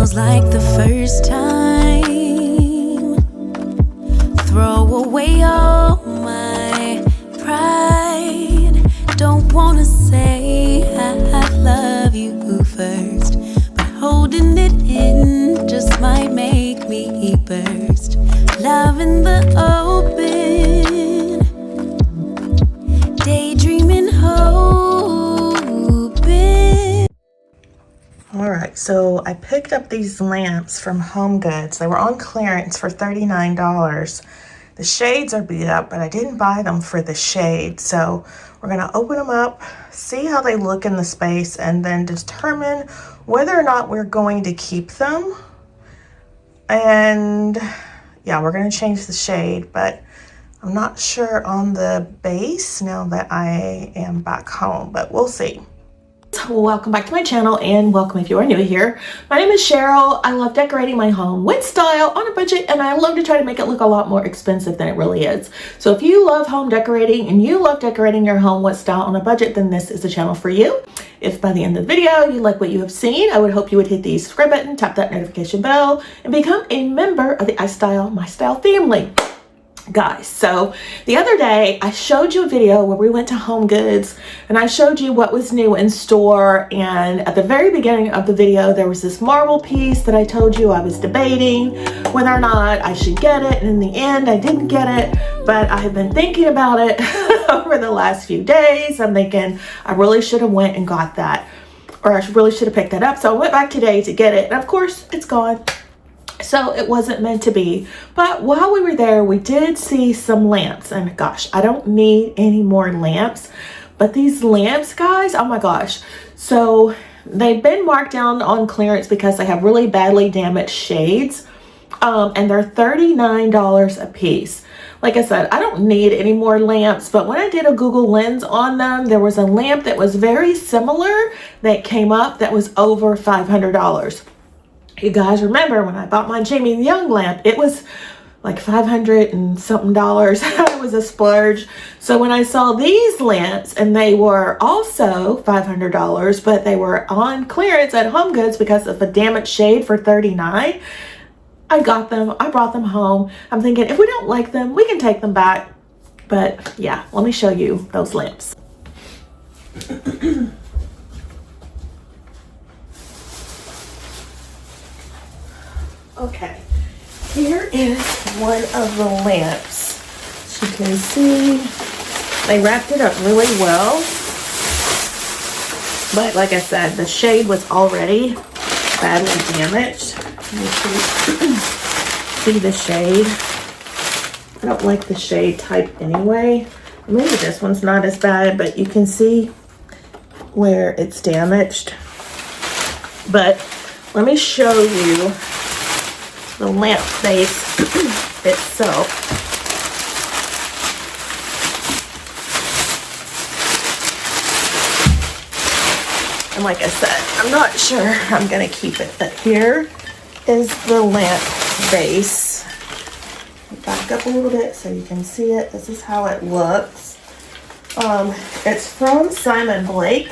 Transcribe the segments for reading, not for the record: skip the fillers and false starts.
Feels like the first time. Throw away all my pride. Don't wanna say I love you first, but holding it in just might make me burst. Love in the open, daydreaming, hoping. Alright, so I picked up these lamps from HomeGoods. They were on clearance for $39. The shades are beat up, but I didn't buy them for the shade. So we're going to open them up, see how they look in the space, and then determine whether or not we're going to keep them. And yeah, we're going to change the shade, but I'm not sure on the base now that I am back home, but we'll see. Welcome back to my channel, and welcome if you are new here. My name is Cheryl. I love decorating my home with style on a budget, and I love to try to make it look a lot more expensive than it really is. So if you love home decorating and you love decorating your home with style on a budget, then this is the channel for you. If by the end of the video you like what you have seen, I would hope you would hit the subscribe button, tap that notification bell, and become a member of the iStylEMYSTYLE family. Guys, so the other day I showed you a video where we went to HomeGoods and I showed you what was new in store, and at the very beginning of the video there was this marble piece that I told you I was debating whether or not I should get it, and in the end I didn't get it, but I have been thinking about it over the last few days. I'm thinking I really should have went and got that, or I really should have picked that up. So I went back today to get it, and of course it's gone. So it wasn't meant to be. But while we were there, we did see some lamps, and gosh, I don't need any more lamps, but these lamps, guys, oh my gosh. So they've been marked down on clearance because they have really badly damaged shades, and they're $39 a piece. Like I said, I don't need any more lamps, but when I did a Google Lens on them, there was a lamp that was very similar that came up that was over $500. You guys remember when I bought my Jamie Young lamp, it was like $500 and something. It was a splurge. So when I saw these lamps, and they were also $500, but they were on clearance at HomeGoods because of a damaged shade for $39, I got them. I brought them home. I'm thinking if we don't like them, we can take them back. But yeah, let me show you those lamps. Okay, here is one of the lamps. As you can see, they wrapped it up really well. But like I said, the shade was already badly damaged. You can see the shade. I don't like the shade type anyway. Maybe this one's not as bad, but you can see where it's damaged. But let me show you the lamp base itself. And like I said, I'm not sure I'm gonna keep it, but here is the lamp base. Back up a little bit so you can see it. This is how it looks. It's from Simon Blake,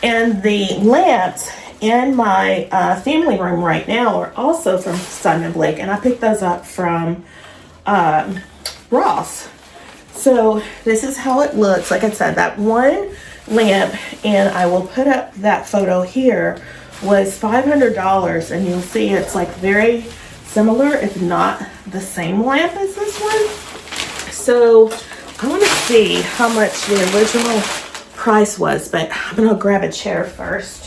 and the lamps in my family room right now are also from Simon Blake, and I picked those up from Ross. So this is how it looks. Like I said, that one lamp, and I will put up that photo here, was $500, and you'll see it's like very similar, if not the same lamp as this one. So I want to see how much the original price was, but I'm gonna grab a chair first.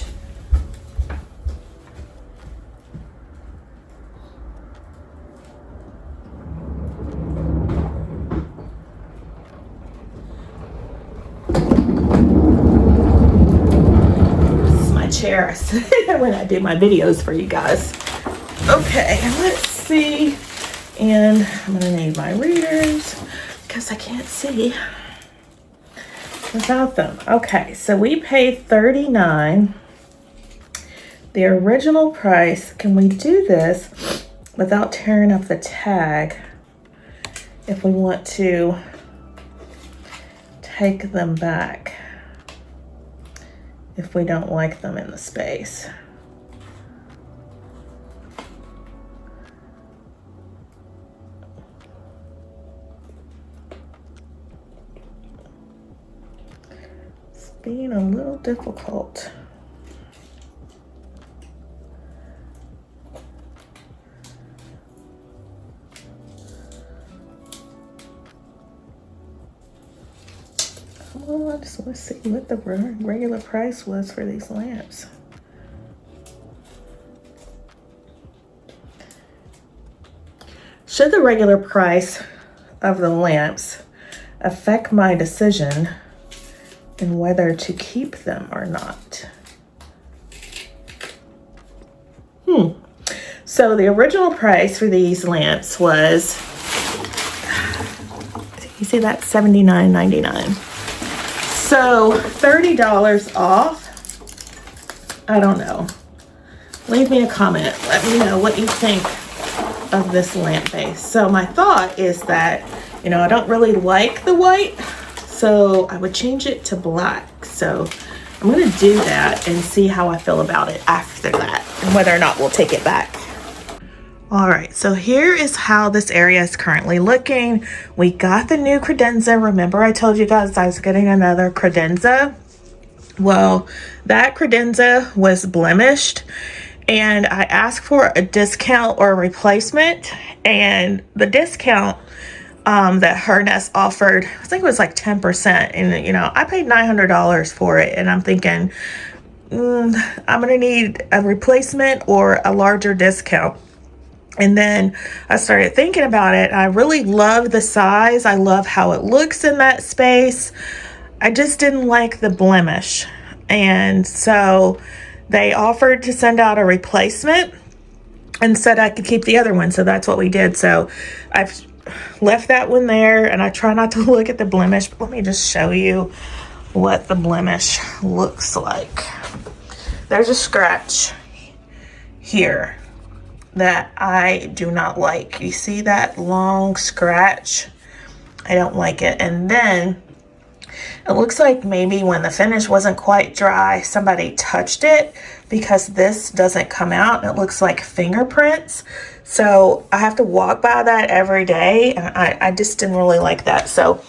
Chair when I do my videos for you guys. Okay, let's see. And I'm gonna need my readers because I can't see without them. Okay, so we paid $39. The original price. Can we do this without tearing up the tag if we want to take them back? If we don't like them in the space. being a little difficult. Well, I just want to see what the regular price was for these lamps. Should the regular price of the lamps affect my decision in whether to keep them or not? So the original price for these lamps was, you see that, $79.99. So $30 off. I don't know. Leave me a comment. Let me know what you think of this lamp base. So my thought is that, you know, I don't really like the white, so I would change it to black. So I'm gonna do that and see how I feel about it after that and whether or not we'll take it back. All right, so here is how this area is currently looking. We got the new Credenza. Remember I told you guys I was getting another Credenza? Well, that Credenza was blemished and I asked for a discount or a replacement, and the discount that Her offered, I think it was like 10%, and you know, I paid $900 for it, and I'm thinking I'm gonna need a replacement or a larger discount. And then I started thinking about it. I really love the size. I love how it looks in that space. I just didn't like the blemish. And so they offered to send out a replacement and said I could keep the other one. So that's what we did. So I've left that one there, and I try not to look at the blemish, but let me just show you what the blemish looks like. There's a scratch here that I do not like. You see that long scratch? I don't like it. And then it looks like maybe when the finish wasn't quite dry, somebody touched it, because this doesn't come out. It looks like fingerprints. So I have to walk by that every day, and I just didn't really like that. So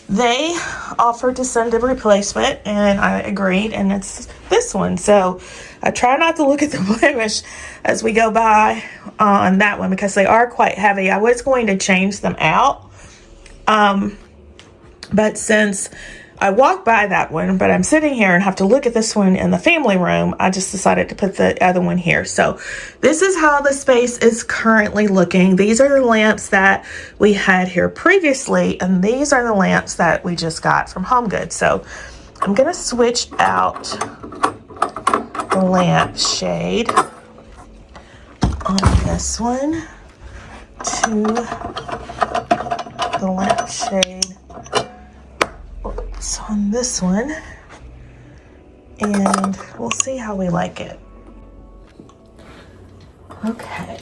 they offered to send a replacement, and I agreed, and it's this one. So I try not to look at the blemish as we go by on that one, because they are quite heavy. I was going to change them out, but since I walk by that one, but I'm sitting here and have to look at this one in the family room, I just decided to put the other one here. So this is how the space is currently looking. These are the lamps that we had here previously, and these are the lamps that we just got from HomeGoods. So I'm gonna switch out the lamp shade on this one to the lamp shade on this one, and we'll see how we like it. Okay.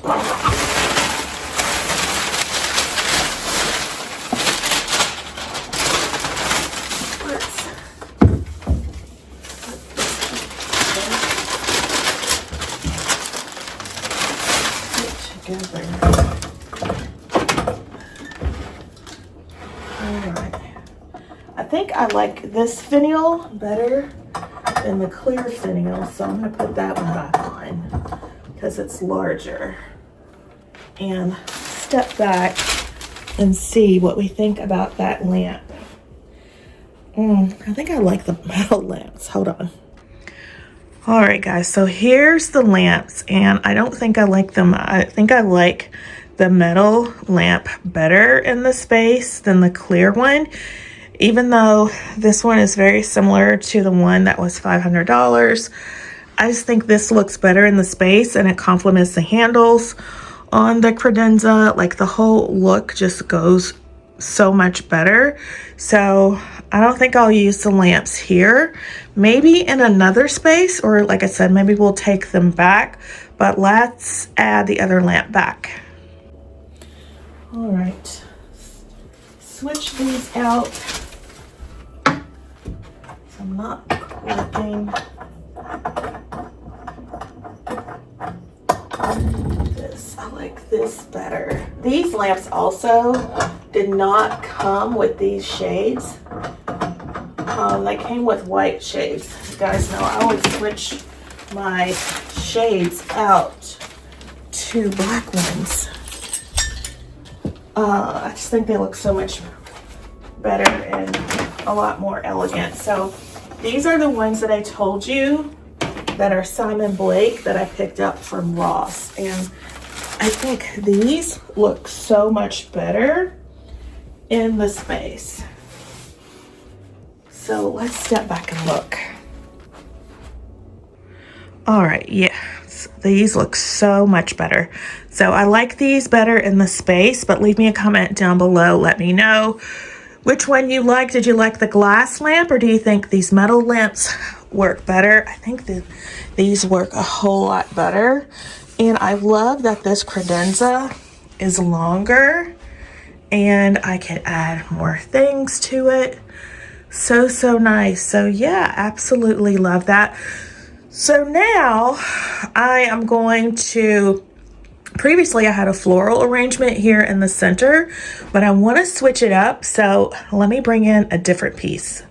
I think I like this finial better than the clear finial, so I'm going to put that one back on because it's larger. And step back and see what we think about that lamp. I think I like the metal lamps. Hold on. All right, guys, so here's the lamps, and I don't think I like them. I think I like the metal lamp better in the space than the clear one. Even though this one is very similar to the one that was $500, I just think this looks better in the space, and it complements the handles on the Credenza. Like, the whole look just goes so much better. So I don't think I'll use the lamps here. Maybe in another space, or like I said, maybe we'll take them back, but let's add the other lamp back. All right, switch these out. I'm not clicking this. I like this better. These lamps also did not come with these shades. They came with white shades. You guys know I always switch my shades out to black ones. I just think they look so much better and a lot more elegant. So these are the ones that I told you that are Simon Blake that I picked up from Ross. And I think these look so much better in the space. So let's step back and look. All right, yes, these look so much better. So I like these better in the space, but leave me a comment down below. Let me know which one you like. Did you like the glass lamp, or do you think these metal lamps work better? I think that these work a whole lot better. And I love that this credenza is longer and I can add more things to it. So nice. So yeah, absolutely love that. So now I am going to, previously I had a floral arrangement here in the center, but I want to switch it up. So let me bring in a different piece.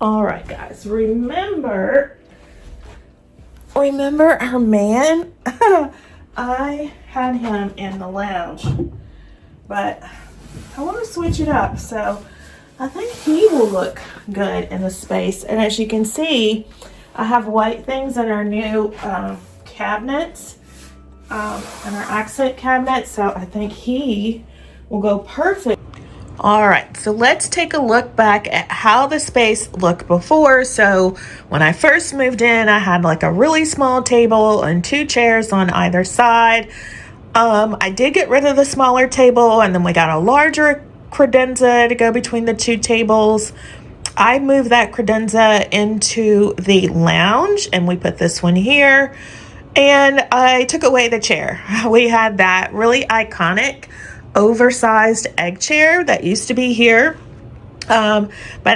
All right, guys, remember our man? I had him in the lounge, but I want to switch it up. So I think he will look good in the space. And as you can see, I have white things in our new cabinets, in our accent cabinet. So I think he will go perfect. All right, so let's take a look back at how the space looked before. So when I first moved in, I had like a really small table and 2 chairs on either side. I did get rid of the smaller table, and then we got a larger credenza to go between the 2 tables. I moved that credenza into the lounge, and we put this one here, and I took away the chair. We had that really iconic oversized egg chair that used to be here, but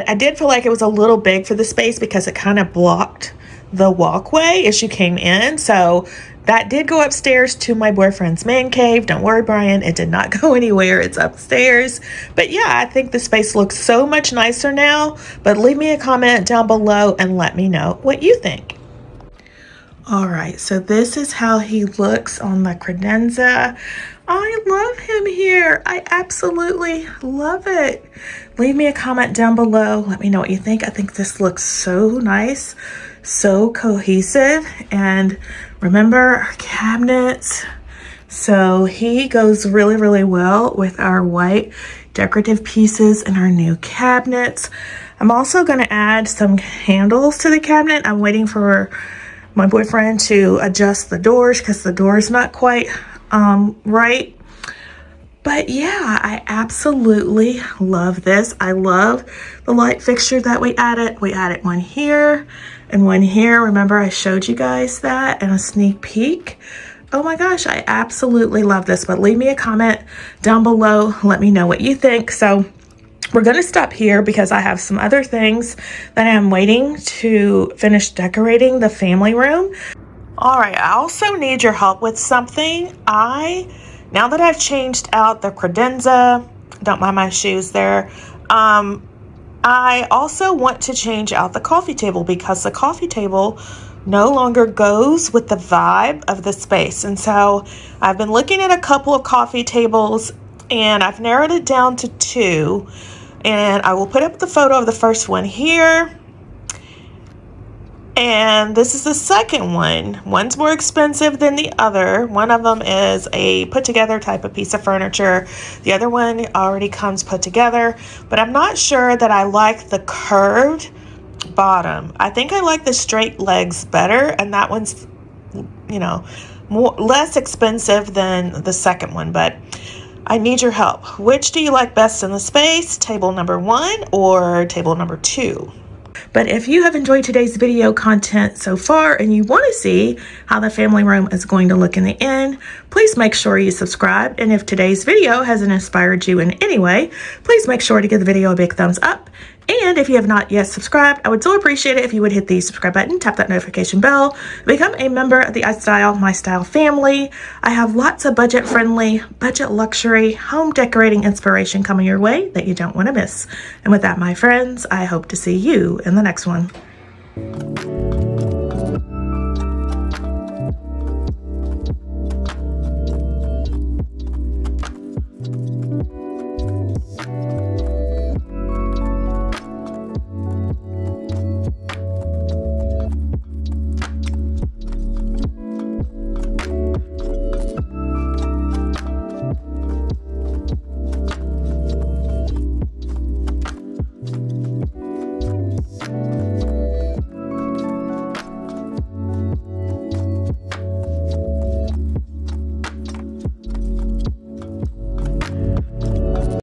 I did feel like it was a little big for the space because it kind of blocked the walkway as you came in. So that did go upstairs to my boyfriend's man cave. Don't worry, Brian, it did not go anywhere. It's upstairs. But yeah, I think the space looks so much nicer now. But leave me a comment down below and let me know what you think. All right, so this is how he looks on the credenza. I love him here. I absolutely love it. Leave me a comment down below. Let me know what you think. I think this looks so nice, so cohesive. And remember our cabinets. So he goes really well with our white decorative pieces in our new cabinets. I'm also going to add some handles to the cabinet. I'm waiting for my boyfriend to adjust the doors because the door is not quite right. But yeah, I absolutely love this. I love the light fixture that we added. We added one here and one here. Remember I showed you guys that in a sneak peek. Oh my gosh, I absolutely love this. But leave me a comment down below. Let me know what you think. So we're going to stop here because I have some other things that I'm waiting to finish decorating the family room. All right, I also need your help with something. Now that I've changed out the credenza, don't mind my shoes there, I also want to change out the coffee table because the coffee table no longer goes with the vibe of the space. And so I've been looking at a couple of coffee tables and I've narrowed it down to 2. And I will put up the photo of the first one here. And this is the second one. One's more expensive than the other. One of them is a put together type of piece of furniture. The other one already comes put together. But I'm not sure that I like the curved bottom. I think I like the straight legs better. And that one's, you know, less expensive than the second one. But I need your help. Which do you like best in the space? Table number 1 or table number 2? But if you have enjoyed today's video content so far and you want to see how the family room is going to look in the end, please make sure you subscribe. And if today's video hasn't inspired you in any way, please make sure to give the video a big thumbs up And if you have not yet subscribed, I would so appreciate it if you would hit the subscribe button, tap that notification bell, become a member of the iStyle family. I have lots of budget-friendly, budget luxury, home decorating inspiration coming your way that you don't want to miss. And with that, my friends, I hope to see you in the next one.